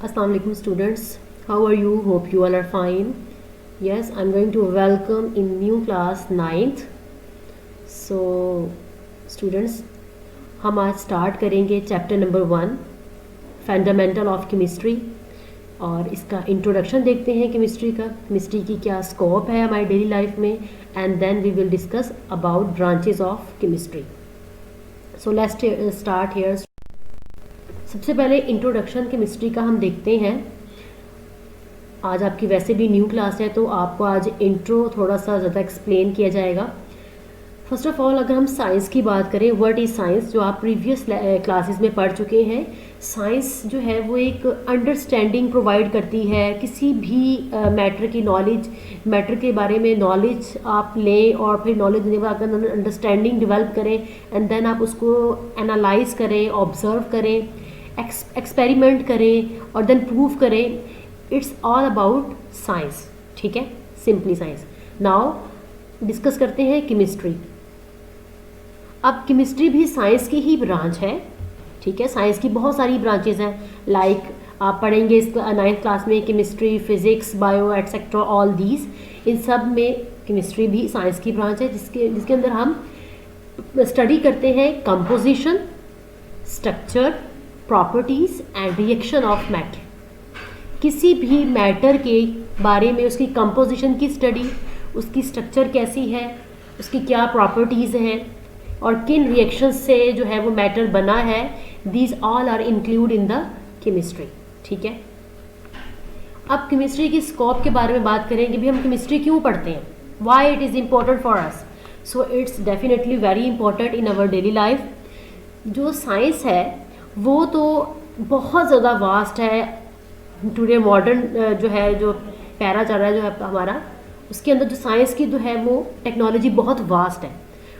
Assalamu alaikum students. How are you? Hope you all are fine. Yes, I'm going to welcome in new class 9th. So students, हम आज start करेंगे chapter number 1 fundamental of chemistry और इसका introduction देखते हैं chemistry का, chemistry की क्या स्कोप है हमारी डेली लाइफ में, and then we will discuss about branches of chemistry. So let's start here. सबसे पहले इंट्रोडक्शन केमिस्ट्री का हम देखते हैं. आज आपकी वैसे भी न्यू क्लास है तो आपको आज इंट्रो थोड़ा सा ज़्यादा एक्सप्लेन किया जाएगा. फर्स्ट ऑफ ऑल अगर हम साइंस की बात करें, व्हाट इज़ साइंस, जो आप प्रीवियस क्लासेस में पढ़ चुके हैं. साइंस जो है वो एक अंडरस्टैंडिंग प्रोवाइड करती है. किसी भी मैटर की नॉलेज, मैटर के बारे में नॉलेज आप लें और फिर नॉलेज देने के बाद अंडरस्टैंडिंग डेवलप करें एंड देन आप उसको एनालाइज करें, ऑब्जर्व करें, एक्सपेरिमेंट करें और देन प्रूव करें. It's all about science. ठीक है, सिंपली साइंस. नाउ डिस्कस करते हैं केमिस्ट्री. अब केमिस्ट्री भी साइंस की ही ब्रांच है. ठीक है, साइंस की बहुत सारी ब्रांचेस हैं. लाइक आप पढ़ेंगे इस 9th क्लास में chemistry, physics, bio etcetera, all these. इन सब में केमिस्ट्री भी साइंस की ब्रांच है जिसके अंदर हम स्टडी करते हैं composition, structure, properties and reaction of matter. किसी भी मैटर के बारे में उसकी कंपोजिशन की स्टडी, उसकी स्ट्रक्चर कैसी है, उसकी क्या प्रॉपर्टीज़ हैं और किन रिएक्शन से जो है वो मैटर बना है, these all are include in the chemistry. ठीक है, अब केमिस्ट्री की स्कोप के बारे में बात करेंगे भी. हम केमिस्ट्री क्यों पढ़ते हैं, why it is important for us. So it's definitely very important in our daily life. जो साइंस है वो तो बहुत ज़्यादा वास्ट है. टुडे मॉडर्न जो है, जो पैरा चल रहा है जो है हमारा, उसके अंदर जो साइंस की जो है वो टेक्नोलॉजी बहुत वास्ट है.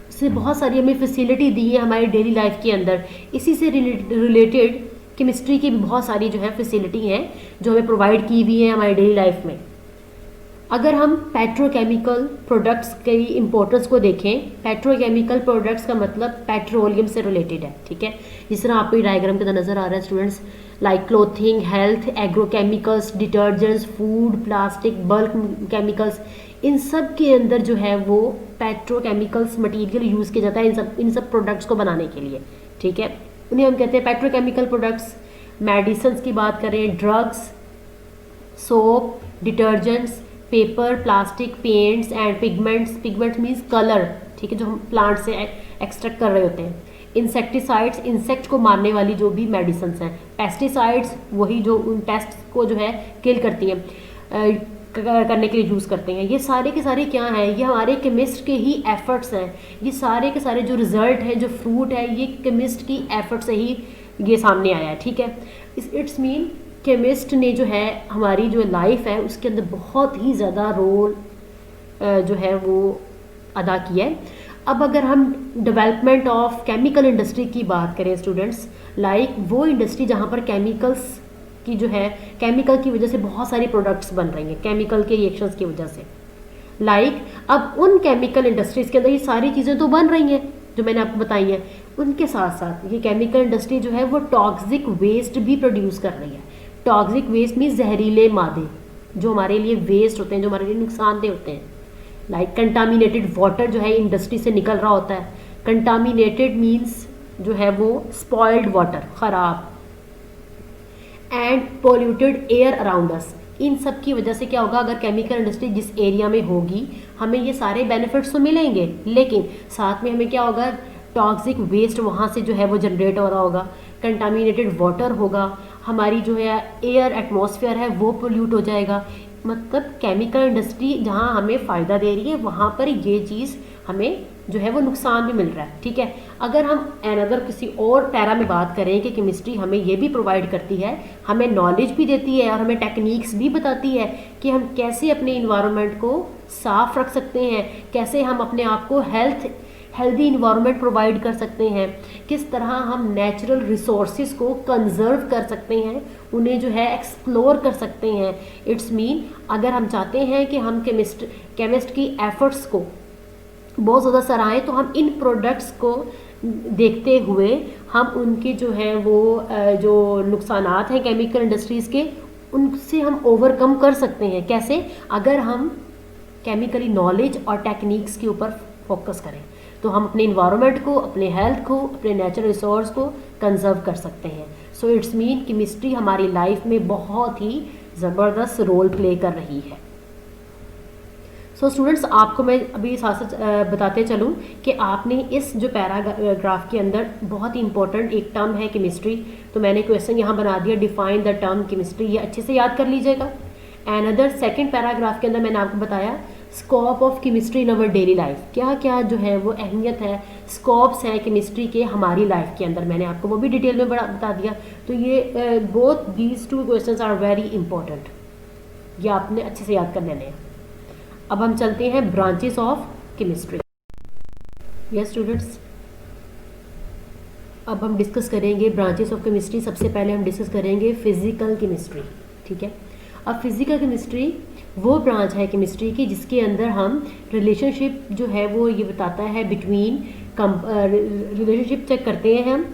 उससे बहुत सारी हमें फैसिलिटी दी है हमारी डेली लाइफ के अंदर. इसी से रिलेटेड केमिस्ट्री की भी बहुत सारी जो है फैसिलिटी हैं जो हमें प्रोवाइड की हुई है हमारी डेली लाइफ में. अगर हम पेट्रोकेमिकल प्रोडक्ट्स की इम्पोर्टेंस को देखें, पेट्रोकेमिकल प्रोडक्ट्स का मतलब पेट्रोलियम से रिलेटेड है. ठीक है, जिस तरह आपको डायग्राम के अंदर नज़र आ रहा है students, like clothing, health, agrochemicals, detergents, food, plastic, bulk chemicals, इन सब के अंदर जो है वो पेट्रोकेमिकल्स मटेरियल यूज़ किया जाता है इन सब प्रोडक्ट्स को बनाने के लिए. ठीक है, उन्हें हम कहते हैं पेट्रोकेमिकल प्रोडक्ट्स. मेडिसिन की बात करें, drugs, soap, detergents, paper, plastic, paints and pigments. Pigments means colour. ठीक है, जो हम प्लांट से एक्सट्रैक्ट कर रहे होते हैं. इंसेक्टिसाइड्स, इंसेक्ट को मारने वाली जो भी मेडिसिन हैं. पेस्टिसाइड्स, वही जो उन पेस्ट को जो है किल करती हैं, करने के लिए यूज़ करते हैं. ये सारे के सारे क्या हैं, ये हमारे केमिस्ट के ही एफर्ट्स हैं. ये सारे के सारे जो रिजल्ट है, जो फ्रूट है, ये केमिस्ट की एफर्ट से ही ये सामने आया है. ठीक है, इट्स मीन केमिस्ट ने जो है हमारी जो लाइफ है उसके अंदर बहुत ही ज़्यादा रोल जो है वो अदा किया है. अब अगर हम डेवलपमेंट ऑफ केमिकल इंडस्ट्री की बात करें स्टूडेंट्स, लाइक वो इंडस्ट्री जहाँ पर केमिकल्स की जो है, केमिकल की वजह से बहुत सारी प्रोडक्ट्स बन रही हैं, केमिकल के रिएक्शंस की वजह से. लाइक अब उन केमिकल इंडस्ट्रीज़ के अंदर ये सारी चीज़ें तो बन रही हैं जो मैंने आपको बताई हैं. उनके साथ साथ ये केमिकल इंडस्ट्री जो है वो टॉक्सिक वेस्ट भी प्रोड्यूस कर रही है. टॉक्सिक वेस्ट मीन्स जहरीले मादे जो हमारे लिए वेस्ट होते हैं, जो हमारे लिए नुकसानदेह होते हैं. लाइक कंटामिनेटेड वाटर जो है इंडस्ट्री से निकल रहा होता है. कंटामिनेटेड मीन्स जो है वो स्पॉइल्ड वाटर, ख़राब. And polluted air around us. इन सब की वजह से क्या होगा, अगर केमिकल इंडस्ट्री जिस एरिया में होगी हमें ये सारे बेनिफिट्स तो मिलेंगे, लेकिन साथ में हमें क्या होगा, टॉक्सिक वेस्ट वहाँ से जो है वो जनरेट हो रहा होगा, कंटामिनेटेड वाटर होगा, हमारी जो है एयर एटमॉस्फेयर है वो पोल्यूट हो जाएगा. मतलब केमिकल इंडस्ट्री जहाँ हमें फ़ायदा दे रही है वहाँ पर ये चीज़ हमें जो है वो नुकसान भी मिल रहा है. ठीक है, अगर हम अगर किसी और पैरा में बात करें कि केमिस्ट्री हमें ये भी प्रोवाइड करती है, हमें नॉलेज भी देती है और हमें टेक्निक्स भी बताती है कि हम कैसे अपने इन्वायरमेंट को साफ रख सकते हैं, कैसे हम अपने आप को हेल्दी इन्वायरमेंट प्रोवाइड कर सकते हैं, किस तरह हम नेचुरल रिसोर्सेज को कंजर्व कर सकते हैं, उन्हें जो है एक्सप्लोर कर सकते हैं. इट्स मीन अगर हम चाहते हैं कि हम केमिस्ट की एफर्ट्स को बहुत ज़्यादा सराहें तो हम इन प्रोडक्ट्स को देखते हुए हम उनके जो है वो जो नुकसानात हैं केमिकल इंडस्ट्रीज़ के, उनसे हम ओवरकम कर सकते हैं। कैसे? अगर हम केमिकली नॉलेज और टेक्निक्स के ऊपर फोकस करें तो हम अपने इन्वायरमेंट को, अपने हेल्थ को, अपने नेचुरल रिसोर्स को कंजर्व कर सकते हैं। सो इट्स मीन केमिस्ट्री हमारी लाइफ में बहुत ही ज़बरदस्त रोल प्ले कर रही है। सो स्टूडेंट्स, आपको मैं अभी साथ साथ बताते चलूँ कि आपने इस जो पैराग्राफ के अंदर बहुत ही इंपॉर्टेंट एक टर्म है केमिस्ट्री, तो मैंने क्वेश्चन यहाँ बना दिया, डिफाइन द टर्म केमिस्ट्री। ये अच्छे से याद कर लीजिएगा। एंड अदर सेकेंड पैराग्राफ के अंदर मैंने आपको बताया scope of chemistry in our daily life, क्या क्या जो है वो अहमियत है, स्कोप्स हैं केमिस्ट्री के हमारी लाइफ के अंदर, मैंने आपको वो भी डिटेल में बता दिया। तो ये both these two questions are very important, ये आपने अच्छे से याद कर लेने हैं। अब हम चलते हैं branches of chemistry. Yes students, अब हम डिस्कस करेंगे ब्रांचेस ऑफ केमिस्ट्री। सबसे पहले हम डिस्कस करेंगे फिजिकल केमिस्ट्री, ठीक है। अब फिजिकल केमिस्ट्री वो ब्रांच है केमिस्ट्री की जिसके अंदर हम रिलेशनशिप जो है वो ये बताता है बिटवीन, रिलेशनशिप चेक करते हैं हम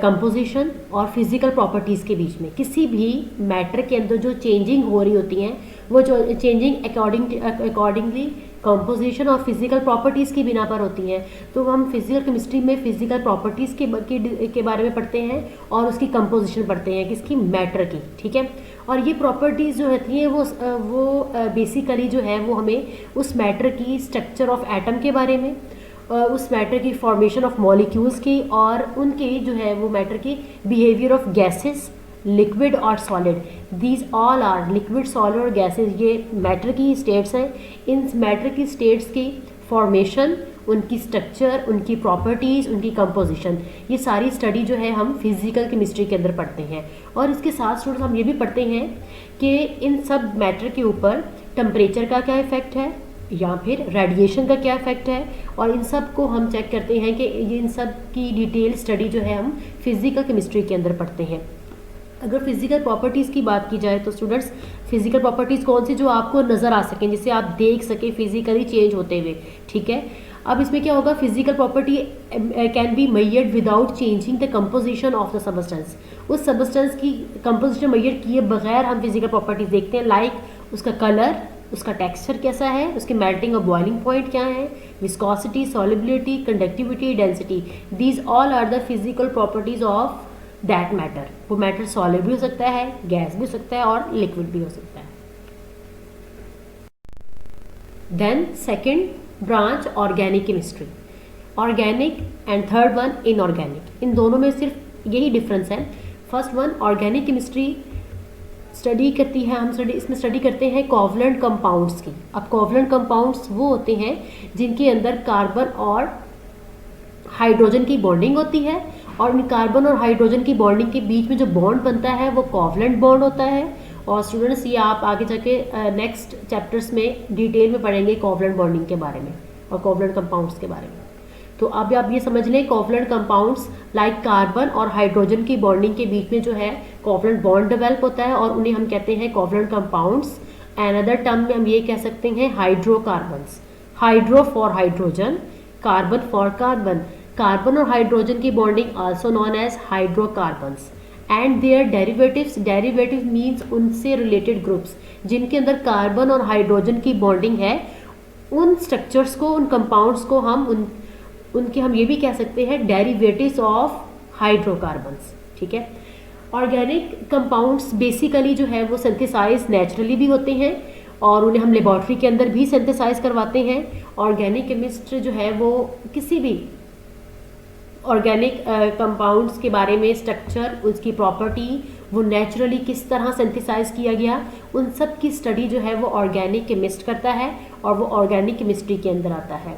कंपोजिशन और फिजिकल प्रॉपर्टीज़ के बीच में। किसी भी मैटर के अंदर जो चेंजिंग हो रही होती हैं वो जो चेंजिंग अकॉर्डिंगली कंपोजिशन और फिजिकल प्रॉपर्टीज़ की बिना पर होती हैं। तो हम फिजिकल केमिस्ट्री में फिजिकल प्रॉपर्टीज़ के बारे में पढ़ते हैं और उसकी कंपोजिशन पढ़ते हैं, किसकी? मैटर की, ठीक है। और ये प्रॉपर्टीज़ जो होती हैं वो बेसिकली जो है वो हमें उस मैटर की स्ट्रक्चर ऑफ एटम के बारे में, उस मैटर की फॉर्मेशन ऑफ मॉलिक्यूल्स की, और उनके जो है वो मैटर की बिहेवियर ऑफ गैसेस, लिक्विड और solid. These all are liquid, solid और गैसेस, ये मैटर की स्टेट्स हैं। इन मैटर की स्टेट्स की फॉर्मेशन, उनकी स्ट्रक्चर, उनकी प्रॉपर्टीज़, उनकी कंपोजिशन, ये सारी स्टडी जो है हम फिजिकल केमिस्ट्री के अंदर पढ़ते हैं। और इसके साथ स्टूडेंट्स हम ये भी पढ़ते हैं कि इन सब मैटर के ऊपर टेम्परेचर का क्या इफ़ेक्ट है या फिर रेडिएशन का क्या इफेक्ट है, और इन सब को हम चेक करते हैं कि ये इन सब की डिटेल स्टडी जो है हम फिजिकल केमिस्ट्री के अंदर पढ़ते हैं। अगर फिजिकल प्रॉपर्टीज़ की बात की जाए तो स्टूडेंट्स, फिजिकल प्रॉपर्टीज़ कौन सी जो आपको नज़र आ सकें, जिसे आप देख सकें फिजिकली चेंज होते हुए, ठीक है। अब इसमें क्या होगा, physical property can be measured without changing the composition of the substance. उस सबस्टेंस की कंपोजिशन मेजर किए बगैर हम फिजिकल प्रॉपर्टीज़ देखते हैं, लाइक उसका कलर, उसका टेक्सचर कैसा है, उसके मेल्टिंग और बॉइलिंग पॉइंट क्या है, viscosity, solubility, conductivity, density. These all are the physical properties of that matter. वो मैटर सॉलिड भी हो सकता है, गैस भी हो सकता है और लिक्विड भी हो सकता है। Then second branch organic chemistry, organic and third one inorganic. इन दोनों में सिर्फ यही डिफरेंस है। First one organic chemistry study करती है, हम इसमें स्टडी करते हैं कोवलेंट कंपाउंड्स की। अब कोवलेंट कंपाउंड्स वो होते हैं जिनके अंदर कार्बन और हाइड्रोजन की बॉन्डिंग होती है, और इन कार्बन और हाइड्रोजन की बॉन्डिंग के बीच में जो बॉन्ड बनता है वो कोवलेंट बॉन्ड होता है। और स्टूडेंट्स, ये आप आगे जाके नेक्स्ट चैप्टर्स में डिटेल में पढ़ेंगे कोवलेंट बॉन्डिंग के बारे में और कोवलेंट कंपाउंड्स के बारे में। तो अब आप ये समझ लें, कोवलेंट कंपाउंड्स लाइक कार्बन और हाइड्रोजन की बॉन्डिंग के बीच में जो है कोवलेंट बॉन्ड डेवलप होता है, और उन्हें हम कहते हैं कोवलेंट कंपाउंड्स। अनदर टर्म में हम ये कह सकते हैं hydrocarbons. Hydro for hydrogen, carbon for carbon. Carbon और हाइड्रोजन की bonding also known as hydrocarbons and their derivatives. Derivative means उनसे रिलेटेड ग्रुप्स जिनके अंदर कार्बन और हाइड्रोजन की बॉन्डिंग है, उन स्ट्रक्चर्स को, उन कंपाउंड्स को हम उनके हम ये भी कह सकते हैं डेरिवेटिव्स ऑफ हाइड्रोकार्बन्स, ठीक है। ऑर्गेनिक कंपाउंड्स बेसिकली जो है वो सिंथेसाइज नेचुरली भी होते हैं और उन्हें हम लेबॉर्ट्री के अंदर भी सिंथेसाइज करवाते हैं। ऑर्गेनिक केमिस्ट जो है वो किसी भी ऑर्गेनिक कंपाउंड्स के बारे में स्ट्रक्चर, उसकी प्रॉपर्टी, वो नेचुरली किस तरह सिंथेसाइज किया गया, उन सब की स्टडी जो है वो ऑर्गेनिक केमिस्ट करता है और वो ऑर्गेनिक केमिस्ट्री के अंदर आता है।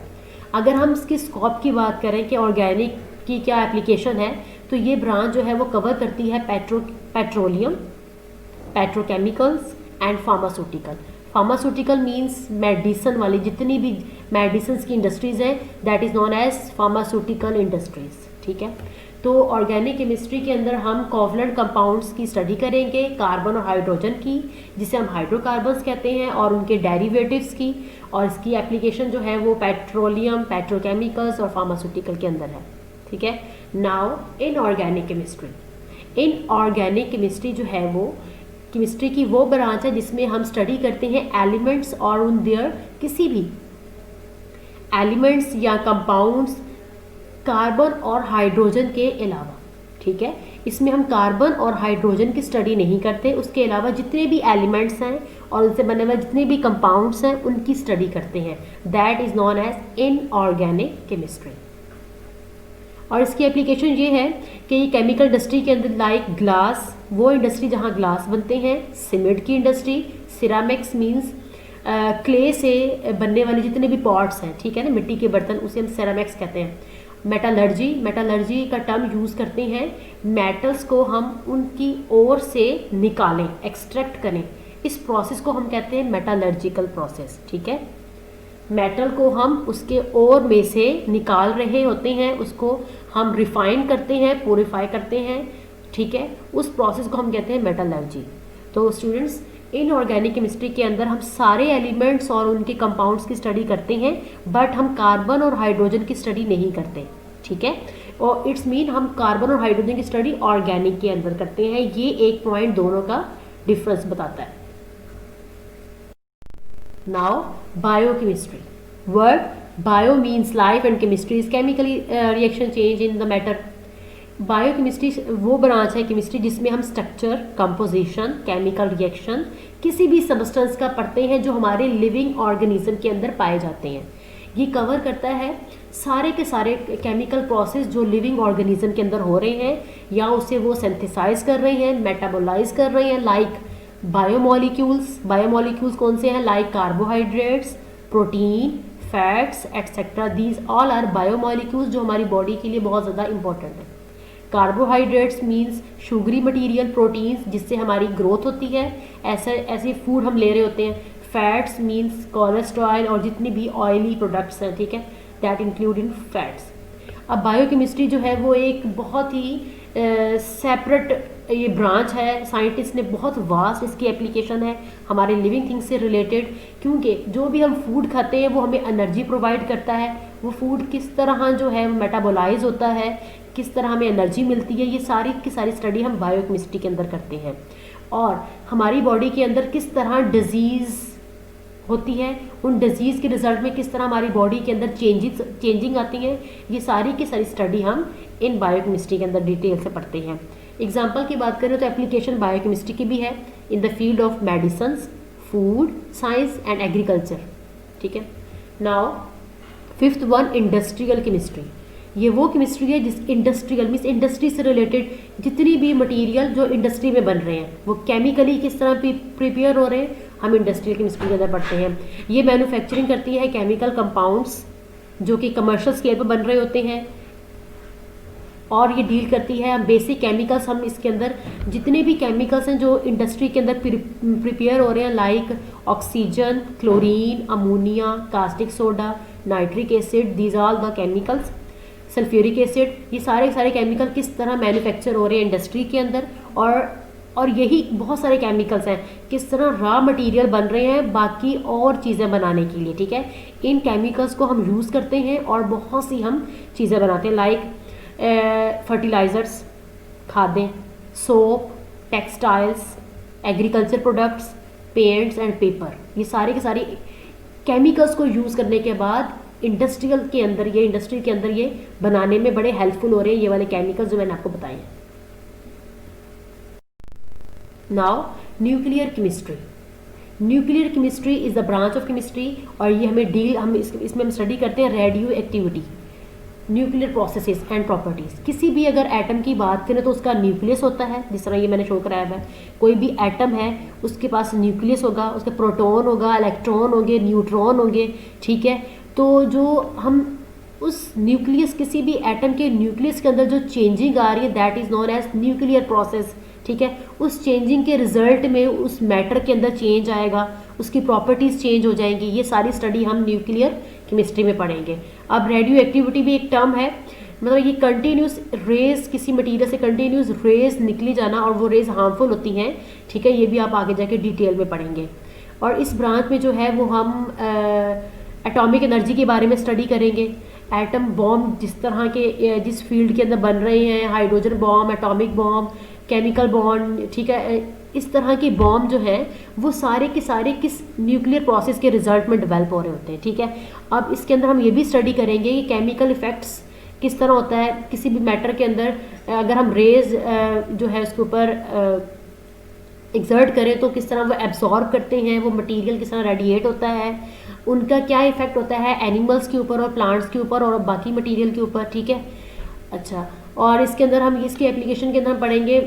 अगर हम इसके स्कोप की बात करें कि ऑर्गेनिक की क्या एप्लीकेशन है, तो ये ब्रांच जो है वो कवर करती है petroleum, petrochemicals and pharmaceutical. Pharmaceutical means medicine वाली जितनी भी मेडिसिन की इंडस्ट्रीज़ हैं, that is known as pharmaceutical industries, ठीक है। तो ऑर्गेनिक केमिस्ट्री के अंदर हम कोवलेंट कंपाउंड्स की स्टडी करेंगे, कार्बन और हाइड्रोजन की, जिसे हम हाइड्रोकार्बन्स कहते हैं, और उनके डेरिवेटिव्स की, और इसकी एप्लीकेशन जो है वो पेट्रोलियम, पेट्रोकेमिकल्स और फार्मास्यूटिकल के अंदर है। ठीक है। Now inorganic chemistry, inorganic chemistry जो है वो केमिस्ट्री की वो ब्रांच है जिसमें हम स्टडी करते हैं एलिमेंट्स और उन देयर किसी भी एलिमेंट्स या कंपाउंड्स कार्बन और हाइड्रोजन के अलावा, ठीक है। इसमें हम कार्बन और हाइड्रोजन की स्टडी नहीं करते, उसके अलावा जितने भी एलिमेंट्स हैं और उनसे बने हुए जितने भी कंपाउंड्स हैं उनकी स्टडी करते हैं। That is known as inorganic chemistry. और इसकी एप्लीकेशन ये है कि ये केमिकल इंडस्ट्री के अंदर लाइक ग्लास, वो इंडस्ट्री जहाँ ग्लास बनते हैं, सीमेंट की इंडस्ट्री, सिरामिक्स मीन्स क्ले से बनने वाले जितने भी पॉट्स हैं, ठीक है ना, मिट्टी के बर्तन, उसे हम सेरामिक्स कहते हैं। मेटालर्जी, मेटालर्जी का टर्म यूज़ करते हैं मेटल्स को हम उनकी ओर से निकालें, एक्सट्रैक्ट करें, इस प्रोसेस को हम कहते हैं मेटालर्जिकल प्रोसेस, ठीक है। मेटल को हम उसके ओर में से निकाल रहे होते हैं, उसको हम रिफाइन करते हैं, प्योरीफाई करते हैं, ठीक है, उस प्रोसेस को हम कहते हैं मेटालर्जी। तो स्टूडेंट्स, इनऑर्गेनिक केमिस्ट्री के अंदर हम सारे एलिमेंट्स और उनके कंपाउंड्स की स्टडी करते हैं, बट हम कार्बन और हाइड्रोजन की स्टडी नहीं करते, ठीक है। और इट्स मीन हम कार्बन और हाइड्रोजन की स्टडी ऑर्गेनिक के अंदर करते हैं। ये एक पॉइंट दोनों का डिफरेंस बताता है। Now biochemistry, word bio means life and chemistry is chemically reaction change in the matter. Biochemistry वो ब्रांच है केमिस्ट्री जिसमें हम स्ट्रक्चर, कंपोजिशन, केमिकल रिएक्शन किसी भी सब्सटेंस का पढ़ते हैं जो हमारे लिविंग ऑर्गेनिज्म के अंदर पाए जाते हैं। ये कवर करता है सारे के सारे केमिकल प्रोसेस जो लिविंग ऑर्गेनिज्म के अंदर हो रहे हैं या उसे वो सिंथेसाइज कर रहे हैं, मेटाबोलाइज कर रहे हैं, लाइक बायोमोलिक्यूल्स। बायोमोलिक्यूल्स कौन से हैं? Like carbohydrates, protein, fats etcetera, these all are biomolecules जो हमारी बॉडी के लिए बहुत ज़्यादा इंपॉर्टेंट है। Carbohydrates means sugary material, proteins जिससे हमारी ग्रोथ होती है, ऐसे फूड हम ले रहे होते हैं। फैट्स मीन्स कोलेस्ट्रॉल और जितनी भी ऑयली प्रोडक्ट्स हैं, ठीक है, दैट इंक्लूड इन फैट्स। अब बायोकेमिस्ट्री जो है वो एक बहुत ही सेपरेट ये ब्रांच है, साइंटिस्ट ने बहुत वास्ट इसकी एप्लीकेशन है हमारे लिविंग थिंग्स से रिलेटेड, क्योंकि जो भी हम फूड खाते हैं वो हमें एनर्जी प्रोवाइड करता है, वो फूड किस तरह जो है मेटाबोलाइज होता है, किस तरह हमें एनर्जी मिलती है, ये सारी की सारी स्टडी हम बायोकेमिस्ट्री के अंदर करते हैं। और हमारी बॉडी के अंदर किस तरह डिजीज़ होती है, उन डिजीज़ के रिजल्ट में किस तरह हमारी बॉडी के अंदर चेंजिंग आती है, ये सारी की सारी स्टडी हम इन बायोकेमिस्ट्री के अंदर डिटेल से पढ़ते हैं। एग्जाम्पल की बात करें तो एप्लीकेशन बायोकेमिस्ट्री की भी है in the field of medicines, food science and agriculture, ठीक है। Now fifth one, industrial chemistry. ये वो केमिस्ट्री है जिस इंडस्ट्रियल मीन्स इंडस्ट्री से रिलेटेड जितनी भी मटेरियल जो इंडस्ट्री में बन रहे हैं वो केमिकली किस तरह प्रिपेयर हो रहे हैं, हम इंडस्ट्रियल केमिस्ट्री के अंदर पढ़ते हैं। ये मैन्युफैक्चरिंग करती है केमिकल कंपाउंड्स जो कि कमर्शियल स्केल पर बन रहे होते हैं, और ये डील करती है बेसिक केमिकल्स। हम इसके अंदर जितने भी केमिकल्स हैं जो इंडस्ट्री के अंदर प्रिपेयर हो रहे हैं, like oxygen, chlorine, ammonia, caustic soda, nitric acid, these all the chemicals, sulphuric acid, ये सारे केमिकल किस तरह मैन्युफैक्चर हो रहे हैं इंडस्ट्री के अंदर, और यही बहुत सारे केमिकल्स हैं किस तरह रॉ मटेरियल बन रहे हैं बाकी और चीज़ें बनाने के लिए, ठीक है। इन केमिकल्स को हम यूज़ करते हैं और बहुत सी हम चीज़ें बनाते हैं, लाइक फर्टिलाइज़र्स, खादें, soap, textiles, agriculture products, paints and paper, ये सारे के सारे केमिकल्स को यूज़ करने के बाद इंडस्ट्री के अंदर ये बनाने में बड़े हेल्पफुल हो रहे हैं ये वाले केमिकल्स जो मैंने आपको बताए हैं। Now nuclear chemistry. Nuclear chemistry is the branch of chemistry और ये इसमें हम स्टडी करते हैं radio activity, nuclear processes and properties. किसी भी अगर एटम की बात करें तो उसका न्यूक्लियस होता है, जिस तरह ये मैंने शो कराया है, कोई भी एटम है उसके पास न्यूक्लियस होगा, उसके प्रोटॉन होगा, इलेक्ट्रॉन होंगे, न्यूट्रॉन होंगे, ठीक है। तो जो हम उस न्यूक्लियस किसी भी एटम के न्यूक्लियस के अंदर जो चेंजिंग आ रही है that is known as nuclear process, ठीक है। उस चेंजिंग के रिजल्ट में उस मैटर के अंदर चेंज आएगा, उसकी प्रॉपर्टीज़ चेंज हो जाएंगी, ये सारी स्टडी हम न्यूक्लियर केमिस्ट्री में पढ़ेंगे। अब रेडियो एक्टिविटी भी एक टर्म है, मतलब ये कंटिन्यूस रेज, किसी मटीरियल से कंटिन्यूस रेज निकली जाना और वो रेज हार्मफुल होती हैं, ठीक है, ये भी आप आगे जाके डिटेल में पढ़ेंगे। और इस ब्रांच में जो है वो हम एटॉमिक एनर्जी के बारे में स्टडी करेंगे, एटम बॉम्ब जिस तरह के जिस फील्ड के अंदर बन रहे हैं, hydrogen bomb, atomic bomb, chemical bomb, ठीक है, इस तरह के बॉम्ब जो है वो सारे के सारे किस न्यूक्लियर प्रोसेस के रिजल्ट में डेवलप हो रहे होते हैं, ठीक है। अब इसके अंदर हम ये भी स्टडी करेंगे कि केमिकल इफेक्ट्स किस तरह होता है किसी भी मैटर के अंदर, अगर हम रेज जो है उसके ऊपर एक्सर्ट करें तो किस तरह वो एब्जॉर्ब करते हैं, वो मटेरियल किस तरह रेडिएट होता है, उनका क्या इफेक्ट होता है एनिमल्स के ऊपर और प्लांट्स के ऊपर और बाकी मटेरियल के ऊपर, ठीक है। अच्छा, और इसके अंदर हम इसकी एप्लीकेशन के अंदर हम पढ़ेंगे,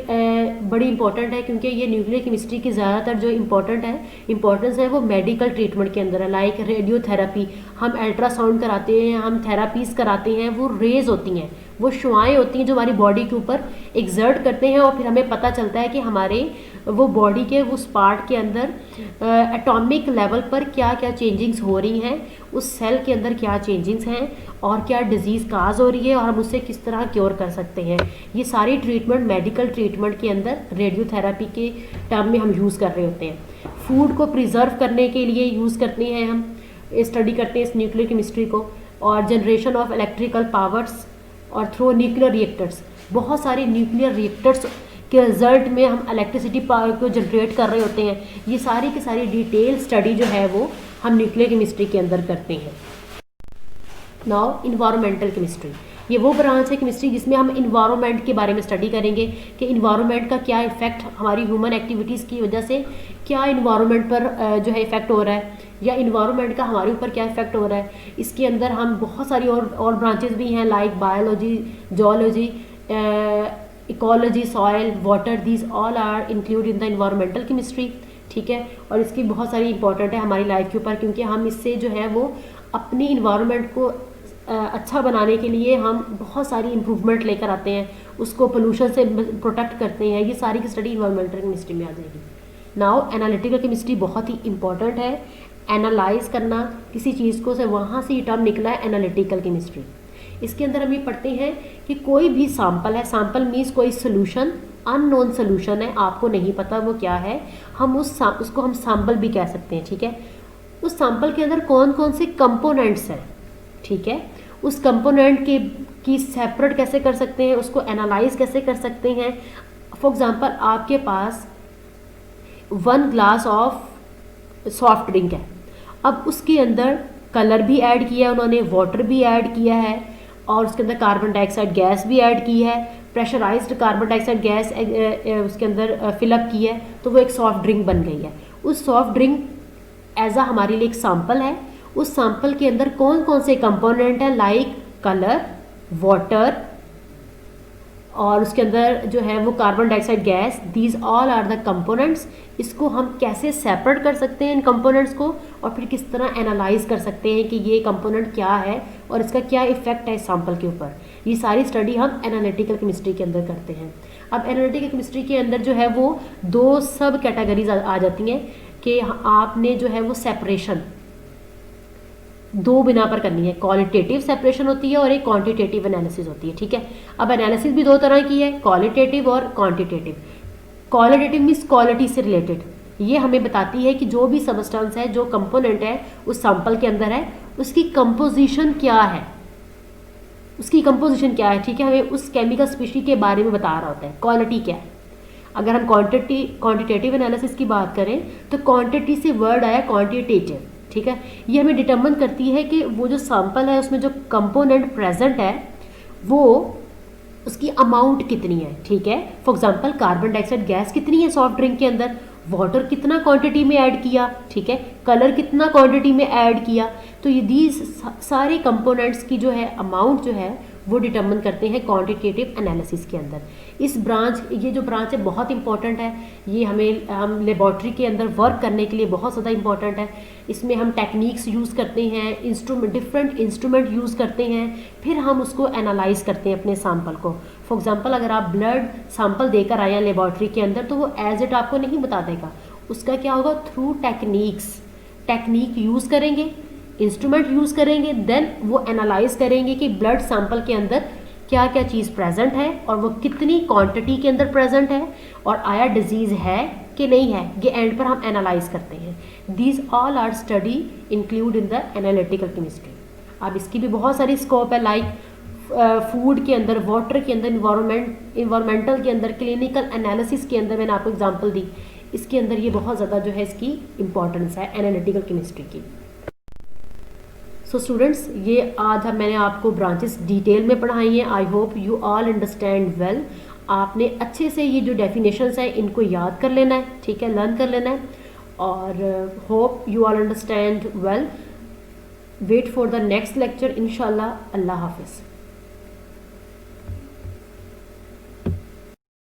बड़ी इंपॉर्टेंट है क्योंकि ये न्यूक्लियर केमिस्ट्री की ज़्यादातर जो इंपॉर्टेंस है वो मेडिकल ट्रीटमेंट के अंदर है, लाइक रेडियोथेरेपी, हम अल्ट्रासाउंड कराते हैं, हम थेरापीज़ कराते हैं, वो रेज होती हैं, वो शुआएँ होती हैं जो हमारी बॉडी के ऊपर एक्सर्ट करते हैं और फिर हमें पता चलता है कि हमारे वो बॉडी के उस पार्ट के अंदर एटॉमिक लेवल पर क्या क्या चेंजिंग्स हो रही हैं, उस सेल के अंदर क्या चेंजिंग्स हैं और क्या डिजीज़ काज हो रही है और हम उससे किस तरह क्योर कर सकते हैं। ये सारी ट्रीटमेंट मेडिकल ट्रीटमेंट के अंदर रेडियोथेरेपी के टर्म में हम यूज़ कर रहे होते हैं। फूड को प्रिजर्व करने के लिए यूज़ करते हैं, हम स्टडी करते हैं इस न्यूक्लियर केमिस्ट्री को, और जनरेशन ऑफ इलेक्ट्रिकल पावर्स और थ्रू न्यूक्लियर रिएक्टर्स, बहुत सारे न्यूक्लियर रिएक्टर्स के रिजल्ट में हम इलेक्ट्रिसिटी पावर को जनरेट कर रहे होते हैं। ये सारी की सारी डिटेल स्टडी जो है वो हम न्यूक्लियर केमिस्ट्री के अंदर करते हैं। नाउ इन्वायरमेंटल केमिस्ट्री, ये वो ब्रांच है केमिस्ट्री जिसमें हम इन्वायरमेंट के बारे में स्टडी करेंगे कि इन्वायरमेंट का क्या इफेक्ट हमारी ह्यूमन एक्टिविटीज़ की वजह से क्या इन्वायरमेंट पर जो है इफेक्ट हो रहा है, या इन्वायरमेंट का हमारे ऊपर क्या इफेक्ट हो रहा है। इसके अंदर हम बहुत सारी और ब्रांचेस भी हैं, like biology, zoology, ecology, soil, water, these all are include in the environmental chemistry, ठीक है। और इसकी बहुत सारी इंपॉर्टेंट है हमारी लाइफ के ऊपर, क्योंकि हम इससे जो है वो अपनी इन्वायरमेंट को अच्छा बनाने के लिए हम बहुत सारी इम्प्रूवमेंट लेकर आते हैं, उसको पोल्यूशन से प्रोटेक्ट करते हैं। ये सारी की स्टडी इन्वायरमेंटल केमिस्ट्री में आ जाएगी। नाउ एनालिटिकल केमिस्ट्री बहुत ही इंपॉर्टेंट है, एनालाइज करना किसी चीज़ को, से वहाँ से ये टर्म निकला है एनालिटिकल केमिस्ट्री। इसके अंदर हम ये पढ़ते हैं कि कोई भी सैंपल है, सैंपल मीन्स कोई सोल्यूशन, अननोन सोल्यूशन है, आपको नहीं पता वो क्या है, हम उसको हम सैंपल भी कह सकते हैं, ठीक है। उस सैंपल के अंदर कौन कौन से कंपोनेंट्स हैं, ठीक है, उस कंपोनेंट की सेपरेट कैसे कर सकते हैं, उसको एनालाइज कैसे कर सकते हैं। फॉर एग्जांपल आपके पास 1 ग्लास ऑफ सॉफ्ट ड्रिंक है, अब उसके अंदर कलर भी ऐड किया है उन्होंने, वाटर भी ऐड किया है और उसके अंदर कार्बन डाइऑक्साइड गैस भी ऐड की है, प्रेशराइज्ड कार्बन डाइऑक्साइड गैस उसके अंदर फिलअप की है, तो वो एक सॉफ्ट ड्रिंक बन गई है। उस सॉफ्ट ड्रिंक एज आ हमारे लिए एक सैंपल है। उस सैंपल के अंदर कौन कौन से कंपोनेंट हैं, लाइक कलर, वाटर और उसके अंदर जो है वो carbon dioxide gas, these all are the components. इसको हम कैसे सेपरेट कर सकते हैं इन कंपोनेंट्स को, और फिर किस तरह एनालाइज कर सकते हैं कि ये कंपोनेंट क्या है और इसका क्या इफेक्ट है इस सैंपल के ऊपर। ये सारी स्टडी हम एनालिटिकल केमिस्ट्री के अंदर करते हैं। अब एनालिटिकल केमिस्ट्री के अंदर जो है वो 2 सब कैटेगरीज आ जाती हैं कि आपने जो है वो सेपरेशन 2 बिना पर करनी है, क्वालिटेटिव सेपरेशन होती है और एक क्वांटिटेटिव एनालिसिस होती है, ठीक है। अब एनालिसिस भी 2 तरह की है, क्वालिटेटिव और क्वांटिटेटिव। क्वालिटेटिव मीन्स क्वालिटी से रिलेटेड, ये हमें बताती है कि जो भी सबस्टेंस है, जो कंपोनेंट है उस सैंपल के अंदर है, उसकी कंपोजिशन क्या है, उसकी कंपोजिशन क्या है, ठीक है, हमें उस केमिकल स्पीशीज के बारे में बता रहा होता है, क्वालिटी क्या है। अगर हम क्वांटिटेटिव एनालिसिस की बात करें तो क्वांटिटी से वर्ड आया क्वांटिटेटिव, ठीक है। ये हमें डिटरमिन करती है कि वो जो सैंपल है उसमें जो कंपोनेंट प्रेजेंट है वो उसकी अमाउंट कितनी है, ठीक है। For example carbon dioxide gas कितनी है सॉफ्ट ड्रिंक के अंदर, वाटर कितना क्वांटिटी में ऐड किया, ठीक है, कलर कितना क्वांटिटी में ऐड किया। तो ये दीज सारे कंपोनेंट्स की जो है अमाउंट जो है वो डिटरमिन करते हैं क्वांटिटेटिव एनालिसिस के अंदर। इस ब्रांच, ये जो ब्रांच है बहुत इंपॉर्टेंट है, ये हम लेबॉर्ट्री के अंदर वर्क करने के लिए बहुत ज़्यादा इंपॉर्टेंट है। इसमें हम टेक्निक्स यूज़ करते हैं, डिफरेंट इंस्ट्रूमेंट यूज़ करते हैं, फिर हम उसको एनालाइज करते हैं अपने सैंपल को। फॉर एग्जांपल अगर आप ब्लड सैंपल देकर आए हैं लेबॉर्ट्री के अंदर तो वो एज इट आपको नहीं बता देगा, उसका क्या होगा, थ्रू टेक्निक यूज़ करेंगे, इंस्ट्रूमेंट यूज़ करेंगे, देन वो एनालाइज करेंगे कि ब्लड सैंपल के अंदर क्या क्या चीज़ प्रेजेंट है और वो कितनी क्वांटिटी के अंदर प्रेजेंट है और आया डिजीज़ है कि नहीं है, ये एंड पर हम एनालाइज करते हैं। These all are study include in the analytical chemistry. अब इसकी भी बहुत सारी स्कोप है, लाइक फूड के अंदर, वाटर के अंदर, इन्वायरमेंटल के अंदर, क्लिनिकल एनालिसिस के अंदर, मैंने आपको एग्जांपल दी, इसके अंदर ये बहुत ज़्यादा जो है इसकी इम्पॉर्टेंस है एनालिटिकल केमिस्ट्री की। सो स्टूडेंट्स, ये आज मैंने आपको ब्रांचेस डिटेल में पढ़ाई हैं। I hope you all understand well. आपने अच्छे से ये जो डेफिनेशंस हैं इनको याद कर लेना है, ठीक है, लर्न कर लेना है, और hope you all understand well. Wait for the next lecture इंशाल्लाह। अल्लाह हाफिज़।